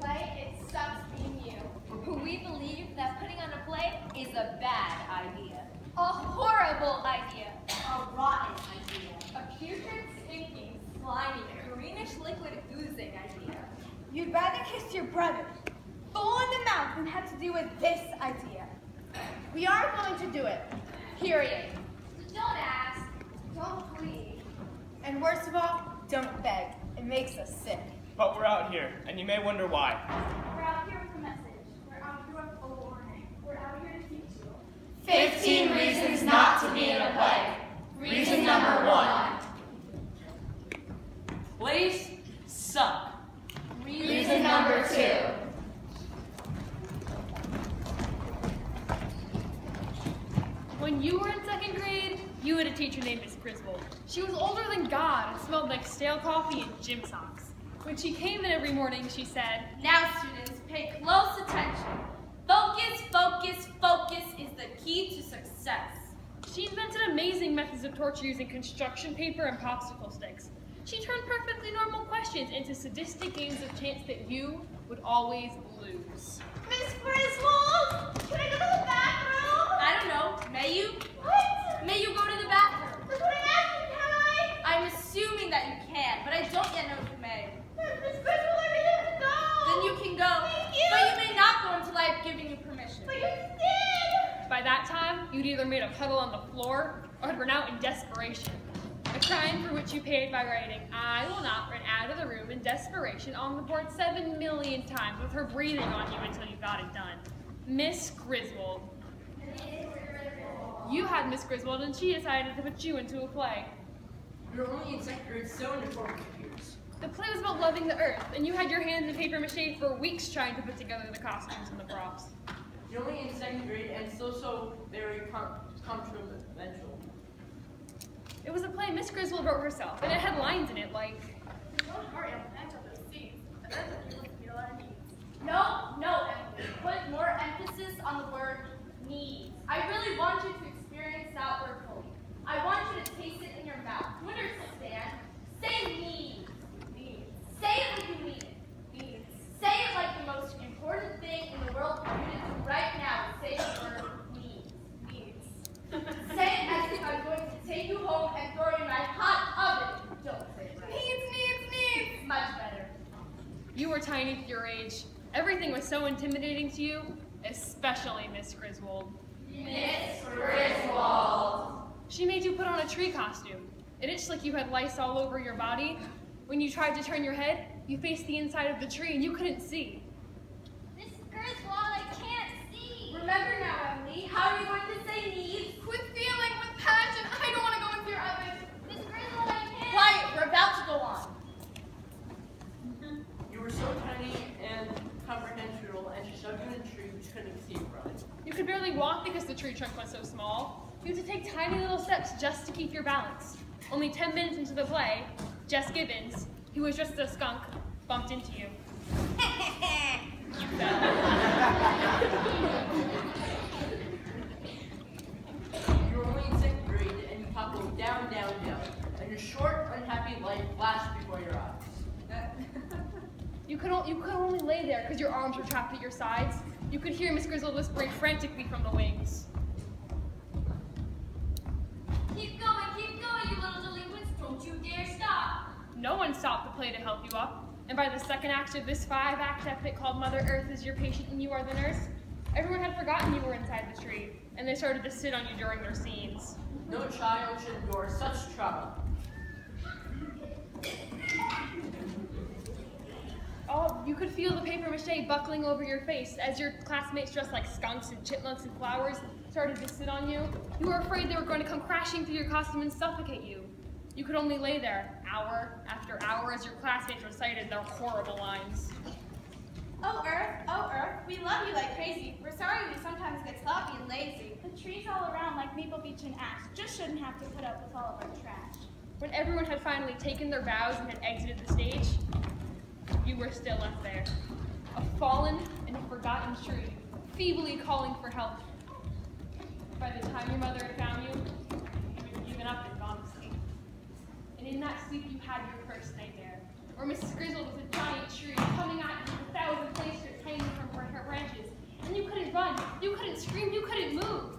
play, it sucks being you. We believe that putting on a play is a bad idea. A horrible idea. A rotten idea. A putrid, stinking, slimy, greenish liquid oozing idea. You'd rather kiss your brother full in the mouth than have to do with this idea. We are going to do it. Period. Don't ask. Don't plead. And worst of all, don't beg. It makes us sick. But we're out here, and you may wonder why. We're out here with a message. We're out here with a warning. We're out here to teach you. 15 reasons not to be in a play. Reason number 1. Plays suck. Reason number 2. When you were in 2nd grade, you had a teacher named Miss Griswold. She was older than God and smelled like stale coffee and gym socks. When she came in every morning, she said, Now, students, pay close attention. Focus, focus, focus is the key to success. she invented amazing methods of torture using construction paper and popsicle sticks. She turned perfectly normal questions into sadistic games of chance that you would always lose. Miss Griswold, can I go to the bathroom? I don't know. May you? What? May you go to the bathroom? That's what I'm asking, can I? I'm assuming that you can, but I don't yet know if you may. Miss Griswold, I didn't go. Then you can go. Thank you. But you may not go until I've given you permission. But you did. By that time, you'd either made a puddle on the floor or had run out in desperation. A crime for which you paid by writing, I will not run out of the room in desperation on the board 7 million times with her breathing on you until you got it done. Miss Griswold. You had Miss Griswold and she decided to put you into a play. You're only in 2nd grade, so informed computers. The play was about loving the earth, and you had your hands in paper mache for weeks trying to put together the costumes and the props. You're only in 2nd grade and still so very controversial. It was a play Miss Griswold wrote herself, and it had lines in it like, Don't hurry, I'll match up those scenes. The earth will feel our needs. No, Emily. Put more emphasis on the word need. I really want you to experience that word fully. I want you to taste it in your mouth. To understand, say need. Say it like you mean it. Say it like the most important thing in the world for you to do right now is say the word needs. Say it as if I'm going to take you home and throw you in my hot oven. Don't say it right. Needs. Much better. you were tiny for your age. Everything was so intimidating to you, especially Miss Griswold. Miss Griswold. She made you put on a tree costume. It itched like you had lice all over your body. When you tried to turn your head, you faced the inside of the tree and you couldn't see. Miss Griswold, I can't see. Remember now, Emily, how are you going to say needs? With feeling, with passion, I don't want to go into your oven. Miss Griswold, I can't. Quiet, we're about to go on. You were so tiny and comprehensible, and she shoved you in a tree which couldn't see from it. You could barely walk because the tree trunk was so small. You had to take tiny little steps just to keep your balance. Only 10 minutes into the play, Jess Gibbons, who was just a skunk, bumped into you. You fell. You were only in 6th grade, and you toppled down, and your short, unhappy life flashed before your eyes. You could only lay there because your arms were trapped at your sides. You could hear Miss Griswold whispering frantically from the wings. Keep going, you little delinquents. Don't you dare stop. No one stopped the play to help you up. And by the second act of this 5-act epic called Mother Earth is Your Patient and You Are the Nurse, everyone had forgotten you were inside the tree, and they started to sit on you during their scenes. No child should endure such trauma. Oh, you could feel the paper mache buckling over your face as your classmates dressed like skunks and chipmunks and flowers started to sit on you. You were afraid they were going to come crashing through your costume and suffocate you. You could only lay there, hour after hour, as your classmates recited their horrible lines. Oh Earth, we love you like crazy. We're sorry we sometimes get sloppy and lazy. The trees all around like Maple Beach and Ash just shouldn't have to put up with all of our trash. When everyone had finally taken their bows and had exited the stage, you were still left there, a fallen and forgotten tree, feebly calling for help. By the time your mother had found you, you had given up and gone to sleep. And in that sleep, you had your first nightmare, where Mrs. Griswold was a giant tree coming at you with 1,000 and screamed you couldn't move.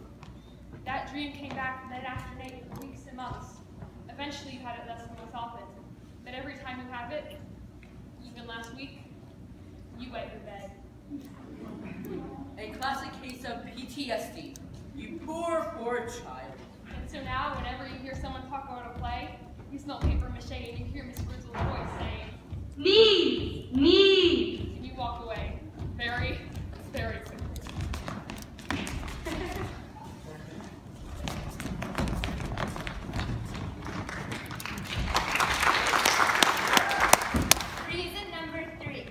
That dream came back night after night for weeks and months. Eventually you had it less and less often. But every time you have it, even last week, you wet your bed. A classic case of PTSD. You poor, poor child. And so now, whenever you hear someone talk about a play, you smell paper mache and you hear Miss Grizzle's voice saying, Knees! and you walk away. Very, very quickly. Reason number 3.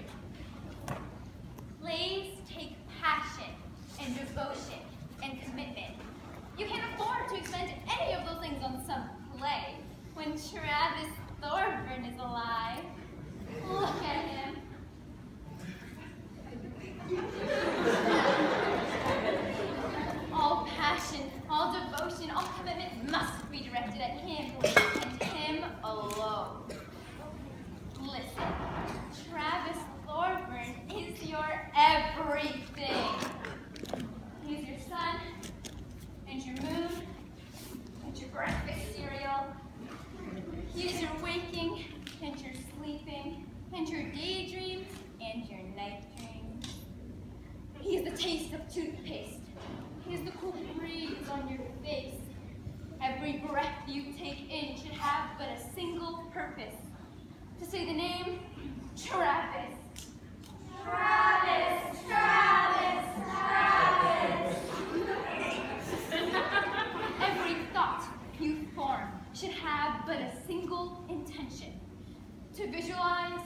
Plays take passion and devotion and commitment. You can't afford to expend any of those things on some play when Travis Thorburn is alive. Look at him. All passion, all devotion, all commitment must be directed at him and him alone. Listen, Travis Thorburn is your everything. He's your sun, and your moon, and your breakfast cereal. He's your waking, and your sleeping, and your daydreams, and your night dreams. He's the taste of toothpaste. He's the cool breeze on your face. Every breath you take in should have but a single purpose. To say the name, Travis. Travis, Travis, Travis. Every thought you form should have but a single intention. To visualize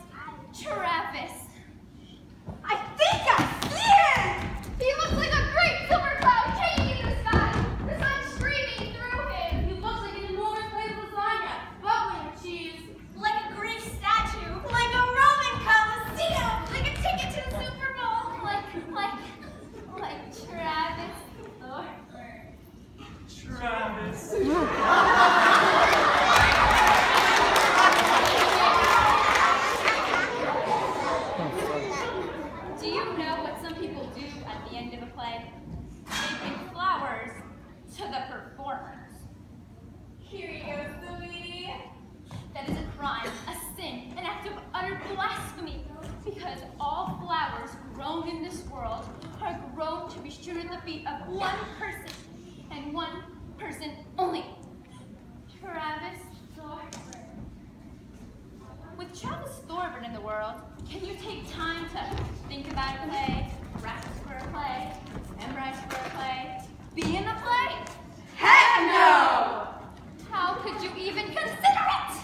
Travis. I think I see him! He looks like a great silver cloud hanging in the sky. The sun streaming through him. He looks like an enormous plate of lasagna, bubbling with cheese. Like a Greek statue. Like a Roman Colosseum. Like a ticket to the Super Bowl. Like Travis Thorburn. Travis. Do you know what some people do at the end of a play? They bring flowers to the performers. Here you go, sweetie. That is a crime, a sin, an act of utter blasphemy, because all flowers grown in this world are grown to be strewn at the feet of one person, and one person only. Travis Thorburn. With Travis Thorburn in the world, can you take time to think about a play, practice for a play, memorize for a play, be in a play? Heck no! How could you even consider it?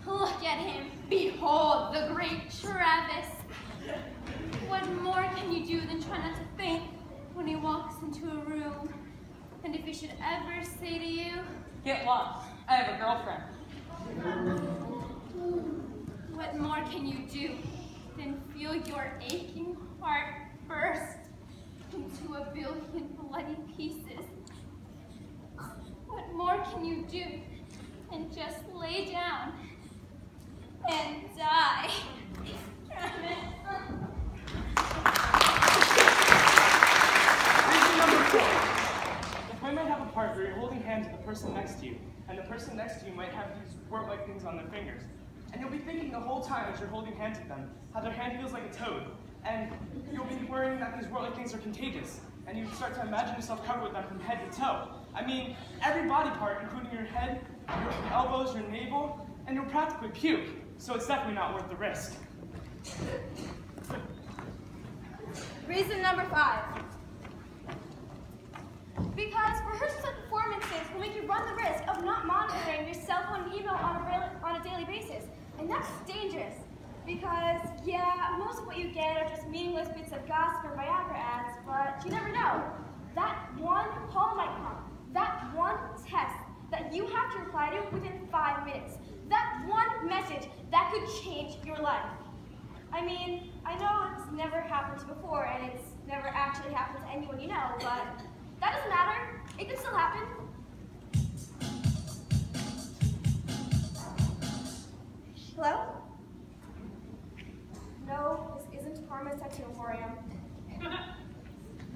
Look at him. Behold the great Travis. What more can you do than try not to think when he walks into a room? And if he should ever say to you, Get lost. I have a girlfriend. what more can you do than feel your aching heart burst into a billion bloody pieces? What more can you do than just lay down and die? Reason number 4. The play might have a part where you're holding hands with the person next to you, and the person next to you might have these wart-like things on their fingers. And you'll be thinking the whole time as you're holding hands with them, how their hand feels like a toad. And you'll be worrying that these wart-like things are contagious. And you start to imagine yourself covered with them from head to toe. I mean, every body part, including your head, your elbows, your navel, and you'll practically puke. So it's definitely not worth the risk. Reason number 5. Because rehearsals and performances will make you run the risk of not monitoring your cell phone and email on a daily basis. And that's dangerous. Because, yeah, most of what you get are just meaningless bits of gossip or Viagra ads, but you never know. That one call might come. That one text that you have to reply to within 5 minutes. That one message that could change your life. I mean, I know it's never happened to before, and it's never actually happened to anyone you know, but that doesn't matter. It can still happen. Hello? No, this isn't Karma's Tattoo Emporium.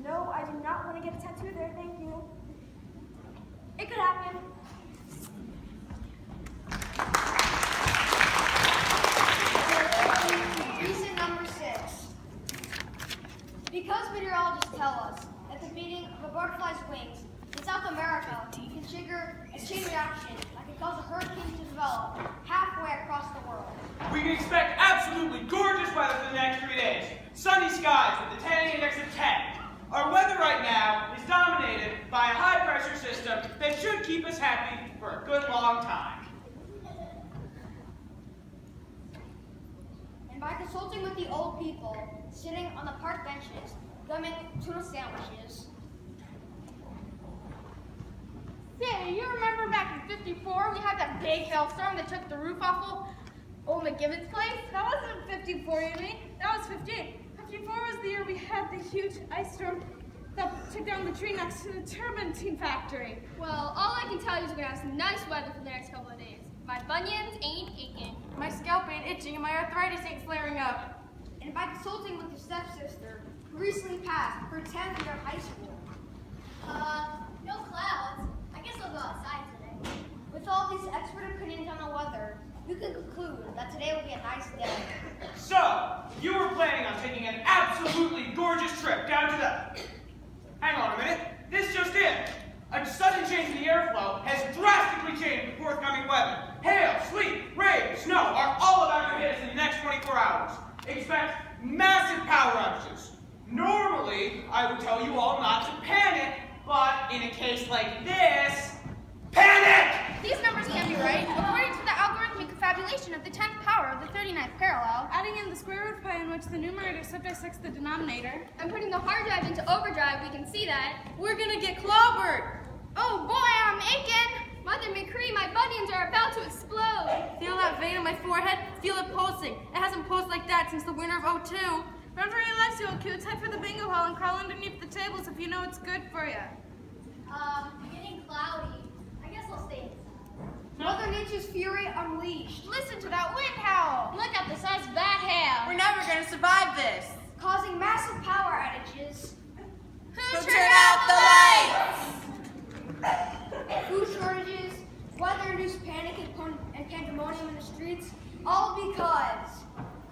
No, I do not want to get a tattoo there, thank you. It could happen. Reason number 6. Because meteorologists tell us that the beating of a butterfly's wings in South America can trigger a chain reaction that can cause a hurricane to develop halfway across the world. We can expect absolutely gorgeous weather for the next 3 days. Sunny skies with a tanning index of 10. Our weather right now is dominated by a high-pressure system that should keep us happy for a good long time. And by consulting with the old people sitting on the park benches, gumming tuna sandwiches. Say, you remember back in '54 we had that big hailstorm that took the roof off old McGibbon's place? That wasn't 54, you mean? That was 58. 54 was the year we had the huge ice storm that took down the tree next to the turpentine factory. Well, all I can tell you is we're gonna have some nice weather for the next couple of days. My bunions ain't aching. My scalp ain't itching and my arthritis ain't flaring up. And by consulting with your stepsister, who recently passed her 10th year of high school. No clouds. I guess I'll go outside today. With all these expert opinions on the weather, you can conclude that today will be a nice day. So, you were planning on taking an absolutely gorgeous trip down to the... Hang on a minute. This just in. A sudden change in the airflow has drastically changed the forthcoming weather. Hail, sleet, rain, snow are all about to hit us in the next 24 hours. Expect massive power outages. Normally, I would tell you all not to panic, but in a case like this, panic! These numbers can't be right. According to the algorithmic confabulation of the 10th power of the 39th parallel, Adding in the square root of pi in which the numerator subdissects the denominator. And putting the hard drive into overdrive, we can see that. we're gonna get clobbered. Oh boy, I'm aching. Mother McCree, my bunions are about to explode. Feel that vein in my forehead? Feel it pulsing. It hasn't pulsed like that since the winter of '02. Run for your lives, you old cutes. Head for the bingo hall and crawl underneath the tables if you know it's good for you. Getting cloudy. I guess I'll stay inside. Mother Nature's fury unleashed, Listen to that wind howl. Look at the size of that hail. We're never gonna survive this. causing massive power outages. Who Turn out the lights! Food shortages, weather-induced panic and pandemonium in the streets, all because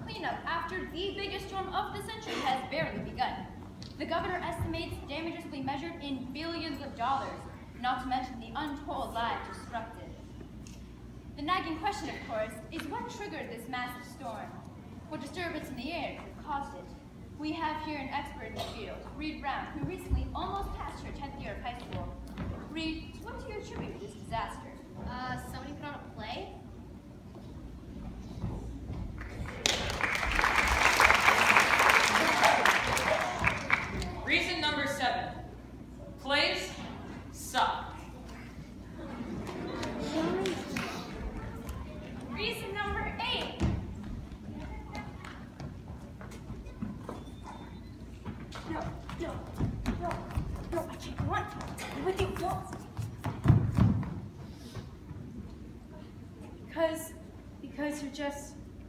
Cleanup after the biggest storm of the century has barely begun. The governor estimates damages will be measured in billions of dollars, not to mention the untold lives disrupted. The nagging question, of course, is what triggered this massive storm? What disturbance in the air could have caused it? We have here an expert in the field, Reed Brown, who recently almost passed her 10th year of high school. Reed, to what do you attribute this disaster? Somebody put on a play? Reason number 7. Plays suck. Reason number 8. no, I can't go on. I'm with you, no.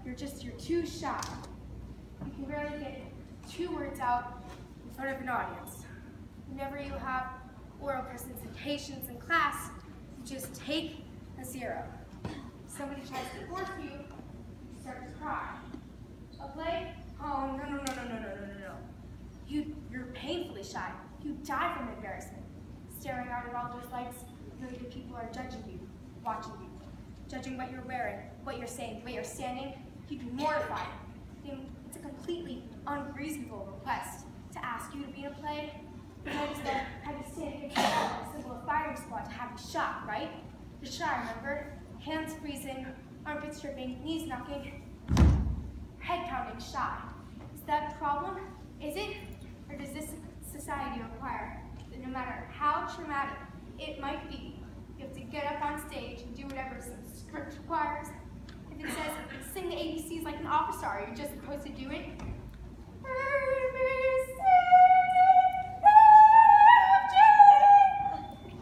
Because you're too shy. You can barely get 2 words out in front of an audience. Whenever you have oral presentations in class, you just take a 0. Somebody tries to force you, you start to cry. A play? Oh, no. You're painfully shy. You die from embarrassment. Staring out at all those lights, millions of people are judging you, watching you, judging what you're wearing, what you're saying, the way you're standing. You'd be mortified. It's a completely unreasonable request to ask you to be in a play. Because then have you stand against the wall like a symbol of firing squad to have you shot, right? You're shy, remember? Hands freezing, armpits dripping, knees knocking, head pounding, shy. Is that a problem? Is it? Or does this society require that no matter how traumatic it might be, you have to get up on stage and do whatever some script requires? If it says sing the ABCs like an opera star, you're just supposed to do it?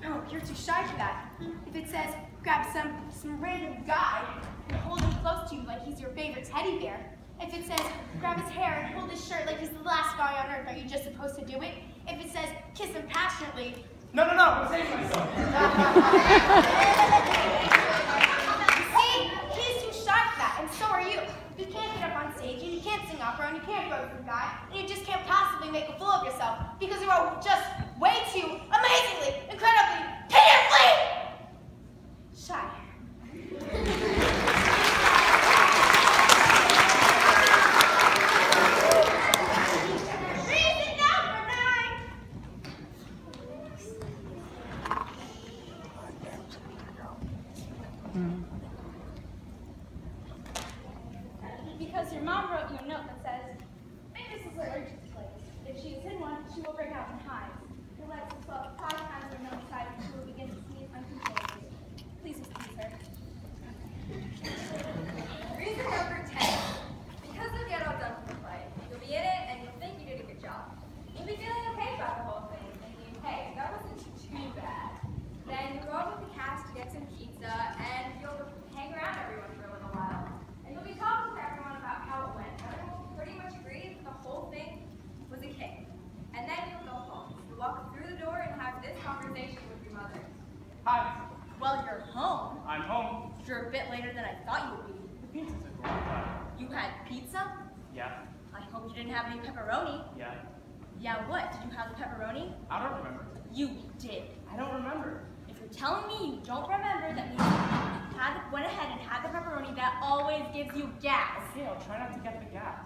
No, you're too shy for that. If it says grab some random guy and hold him close to you like he's your favorite teddy bear, if it it says grab his hair and hold his shirt like he's the last guy on earth, are you just supposed to do it? If it says kiss him passionately, No, I'm saving myself. see, he's too shy for that, and so are you. You can't get up on stage, and you can't sing opera, and you can't go to the guy, and you just can't possibly make a fool of yourself because you are just way too amazingly, incredibly, pitifully shy. Reason number 9. Because your mom wrote you a note that says, Mavis is allergic to plays. If she is in one, she will break out in hives. Her legs will swell 5 times her known size and she will begin to sneeze uncontrollably. Please excuse her. Reason number 10. Because you'll get all done for the play. You'll be in it and you'll think you did a good job. You'll be feeling okay about the whole thing, thinking, hey, that wasn't too bad. Then you'll go out with the cast to get some pizza and you'll hang around everyone for a little while. And you'll be talking to everyone about how it went. Everyone will pretty much agree that the whole thing was a kick. And then you'll go home. You'll walk through the door and have this conversation with your mother. Hi, Well, you're home. I'm home. You're a bit later than I thought you would be. The pizza took a long time. You had pizza? Yeah, I hope you didn't have any pepperoni. yeah. Yeah, what? Did you have the pepperoni? I don't remember. You did. I don't remember. If you're telling me you don't remember, that means you went ahead and had the pepperoni. That always gives you gas. Okay, I'll try not to get the gas.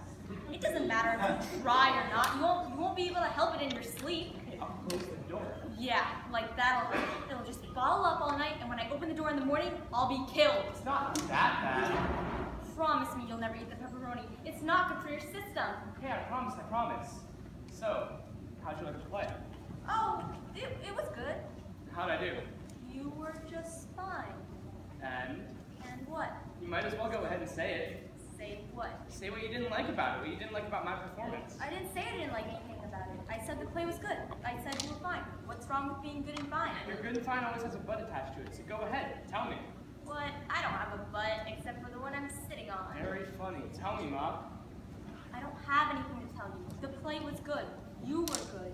It doesn't matter if you try or not. You won't be able to help it in your sleep. Okay, I'll close the door. Yeah, like it'll just bottle up all night, and when I open the door in the morning, I'll be killed. It's not that bad. Promise me you'll never eat the pepperoni. It's not good for your system. Okay, I promise. So, how'd you like to play? Oh, it was good. How'd I do? You were just fine. And And what? you might as well go ahead and say it. Say what? Say what you didn't like about it, what you didn't like about my performance. I didn't say I didn't like anything about it. I said the play was good. I said you were fine. What's wrong with being good and fine? Your good and fine always has a butt attached to it, so go ahead, tell me. What? I don't have a butt except for the one I'm sitting on. Very funny. Tell me, Mom. I don't have anything to tell you. The play was good. You were good.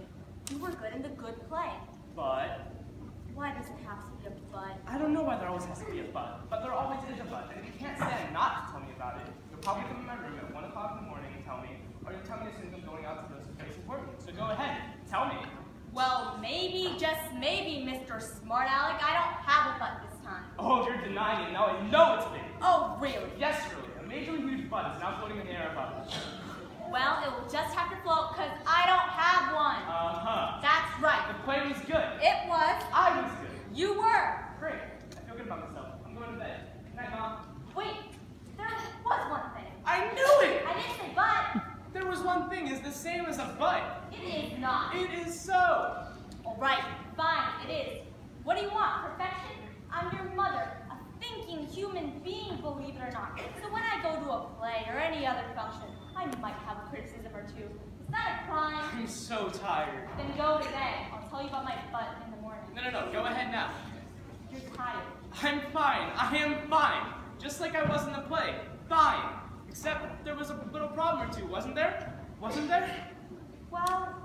You were good in the good play. But Why does it have to be a but? I don't know why there always has to be a but there always is a but. And if you can't stand not to tell me about it, you'll probably come in my room at 1 o'clock in the morning and tell me, or you'll tell me as soon as I'm going out to go to the place important. So go ahead, tell me. Well, maybe, just maybe, Mr. Smart Alec, I don't have a butt this time. Oh, you're denying it. Now I know it's big. Oh, really? Yes, really. A majorly huge butt is now floating in the air above. Well, it will just have to float because I don't have one. Uh-huh. That's right. The play was good. It was. I was good. You were. Great. I feel good about myself. I'm going to bed. Good night, Mom. Wait, there was one thing. I knew it! I didn't say but. There was one thing is the same as a but. It is not. It is so. All right, fine, it is. What do you want? Perfection? I'm your mother, a thinking human being, believe it or not. So when I go to a play or any other function, I might have a criticism or two. Is that a crime? I'm so tired. Then go to bed. I'll tell you about my butt in the morning. No. Go ahead now. You're tired. I'm fine. I am fine. Just like I was in the play. Fine. Except there was a little problem or two, wasn't there? Wasn't there? Well,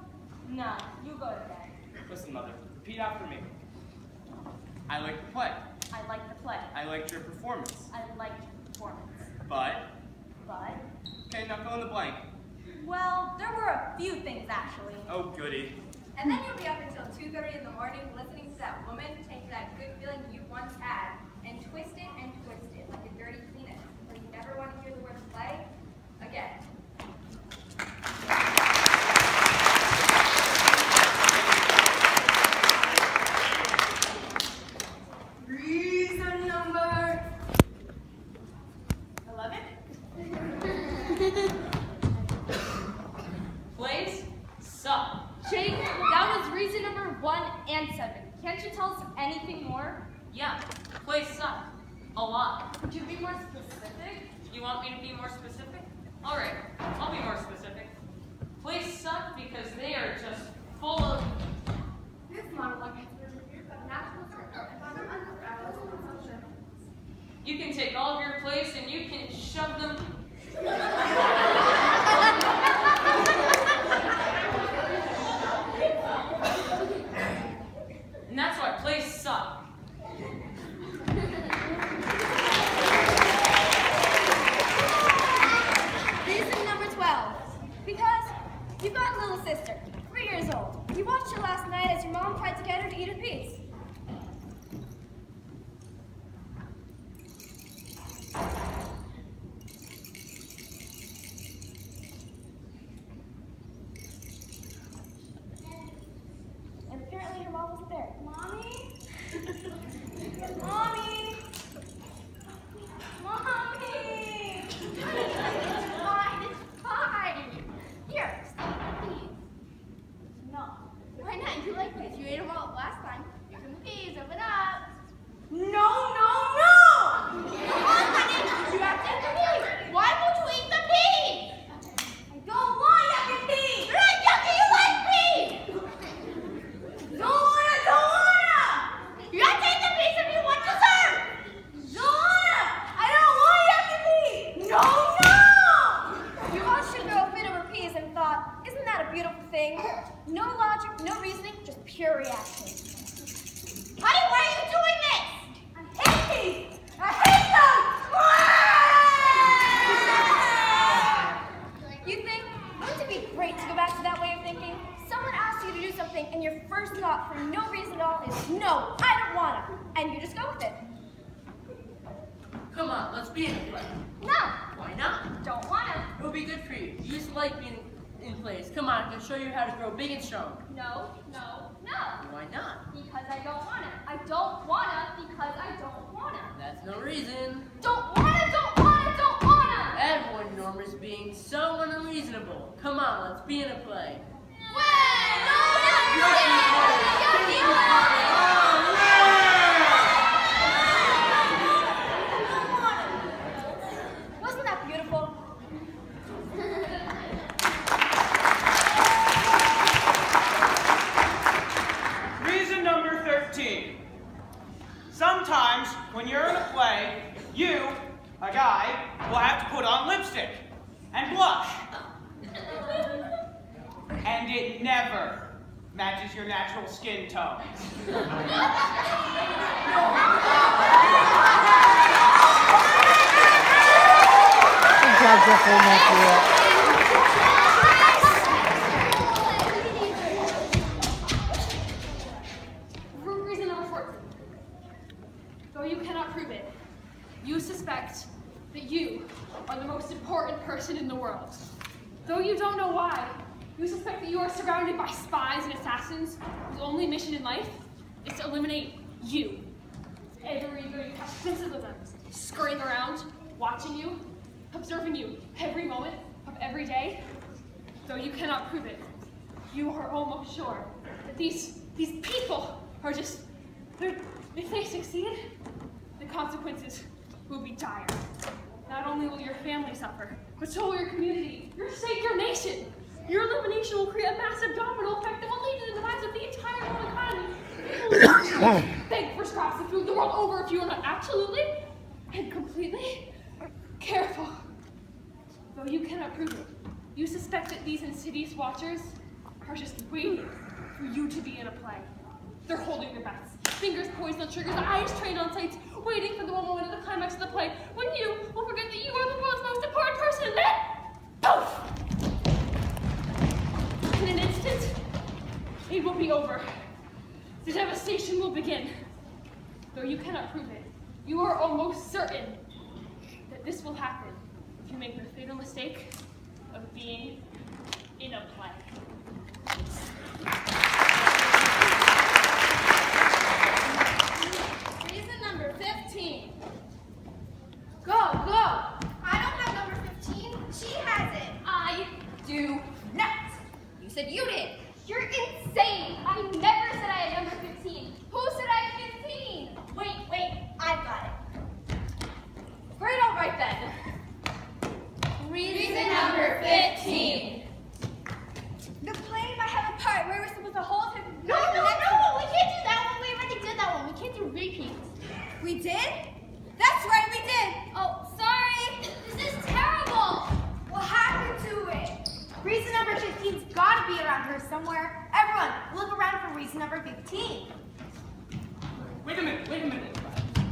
no. You go to bed. Listen, Mother. Repeat after me. I liked the play. I like the play. I liked your performance. I liked your performance. But. But, Okay, now fill in the blank. well, there were a few things actually. Oh, goody. And then you'll be up until 2:30 in the morning listening to that woman take that good feeling you once had and twist it like a dirty Kleenex. But you never want to hear the word play again. Reason number 11. Plays suck. Jake, that was reason number 1 and 7. Can't you tell us anything more? Yeah, plays suck. A lot. Could you be more specific? You want me to be more specific? Alright, I'll be more specific. Plays suck because they are just full of... This monologue has been reviewed by the National Center and by the Undergraduate Consumption. You can take all of your plays and you can shove them... thinking. No logic, no reasoning, just pure reaction. Honey, why are you doing this? I hate these! I hate them! You think, wouldn't it be great to go back to that way of thinking? Someone asks you to do something and your first thought for no reason at all is, no, I don't wanna. And you just go with it. Come on, let's be in a play. No, Why not? don't wanna. It would be good for you. You used to like being in plays. Come on, I can show you how to grow big and strong. No, no, no. Why not? Because I don't wanna. I don't wanna because I don't wanna. That's no reason. Don't wanna, don't wanna, don't wanna! Everyone Norm is being so unreasonable. Come on, let's be in a play. Wasn't that beautiful? Reason number 13. Sometimes, when you're in a play, you, a guy, will have to put on lipstick and blush. And it never matches your natural skin tone. Reason number 14. Though you cannot prove it, you suspect that you are the most important person in the world. Though you don't know why, you suspect that you are surrounded by spies and assassins whose only mission in life is to eliminate you. Everywhere you go, you catch glimpses of them, scurrying around, watching you, observing you every moment of every day. Though you cannot prove it, you are almost sure that these people are just, if they succeed, the consequences will be dire. Not only will your family suffer, but so will your community, your state, your nation. Your elimination will create a massive domino effect that will lead to the demise of the entire world economy. Beg for scraps of food the world over if you are not absolutely and completely careful. Though you cannot prove it, you suspect that these insidious watchers are just waiting for you to be in a play. They're holding their breaths, fingers poised on triggers, eyes trained on sights, waiting for the one moment of the climax of the play when you will forget that you are the world's most important person, and then, poof! In an instant, it will be over. The devastation will begin. Though you cannot prove it, you are almost certain that this will happen if you make the fatal mistake of being in a play. Reason number 15. Go, go. I don't have number 15. She has it. I do not. You said you did. You're insane. I never said I had number 15. Who said I had 15? Wait, I've got it. Great, all right then. Reason number 15. The play might have a part where we're supposed to hold him. No, we can't do that one. We already did that one. We can't do repeats. We did? That's right, we did. Oh, sorry. This is terrible. What happened to it? Reason number 15's gotta be around here somewhere. Everyone, look around for reason number 15. Wait a minute.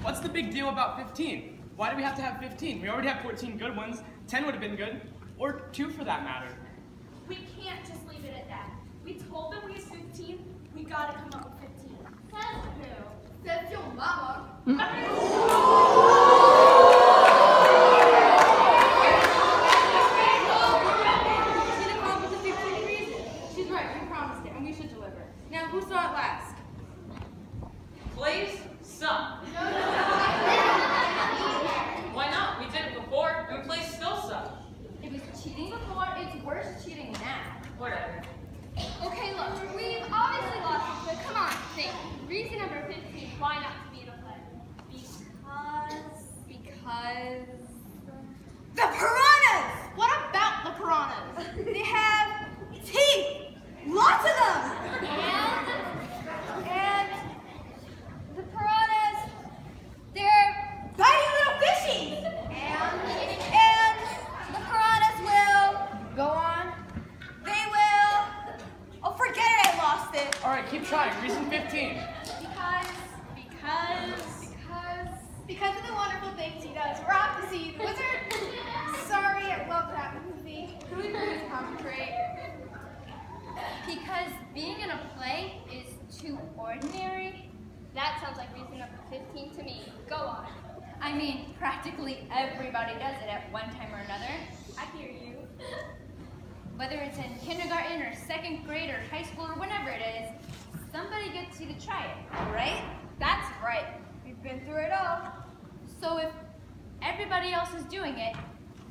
What's the big deal about 15? Why do we have to have 15? We already have 14 good ones. 10 would have been good. Or 2 for that matter. We can't just leave it at that. We told them we had 15. We gotta come up with 15. Says who? Says your mama. She's right, we promised it, and we should deliver. Now, who saw it last? Plays suck. Why not? We did it before, and plays still suck. It was cheating before, it's worse cheating now. Whatever. Okay, look, we've obviously lost it, but come on, think. Reason number 15, why not to be in a play? Because... The piranhas! What about the piranhas? They have teeth! Lots of them! And the piranhas, they're tiny little fishies! And the piranhas will go on. They will 15. Because of the wonderful things he does. We're off to see the wizard. Sorry, I love that movie. Can we please concentrate? Because being in a play is too ordinary? That sounds like reason number 15 to me. Go on. I mean, practically everybody does it at one time or another. I hear you. Whether it's in kindergarten or second grade or high school or whatever it is, somebody gets you to try it, right? That's right. We've been through it all. So if everybody else is doing it,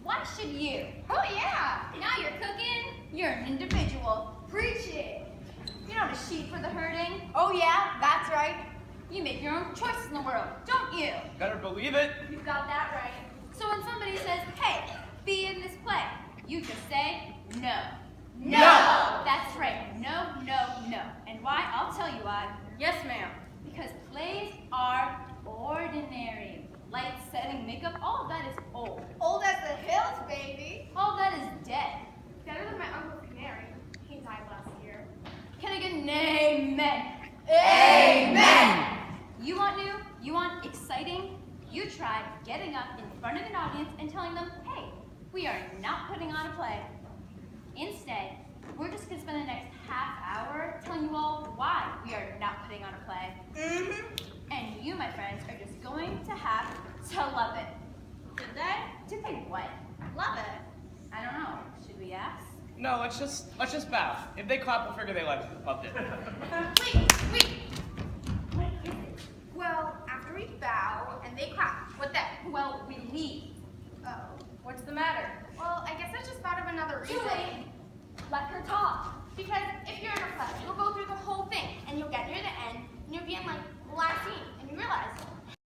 why should you? Oh yeah. Now you're cooking, you're an individual. Preach it. You're not a sheep for the herding. Oh yeah, that's right. You make your own choices in the world, don't you? Better believe it. You got that right. So when somebody says, hey, be in this play, you just say, no. No! That's right, no, no, no. And why? I'll tell you why. Yes, ma'am. Because plays are ordinary. Lights, setting, makeup, all of that is old. Old as the hills, baby. All of that is dead. Better than my Uncle Canary. He died last year. Can I get an amen? Amen. You want new? You want exciting? You try getting up in front of an audience and telling them, hey, we are not putting on a play. Instead, we're just going to spend the next half hour telling you all why we are not putting on a play. And you, my friends, are just going to have to love it. Did they? Did they what? Love it? I don't know. Should we ask? No, let's just bow. If they clap, we'll figure they loved it. Wait. Well, after we bow and they clap, what then? Well, we leave. Oh, what's the matter? Well, I guess I just thought of another reason. Julie, let her talk. Because if you're in a play, you'll go through the whole thing, and you'll get near the end, and you'll be in like the last scene, and you realize,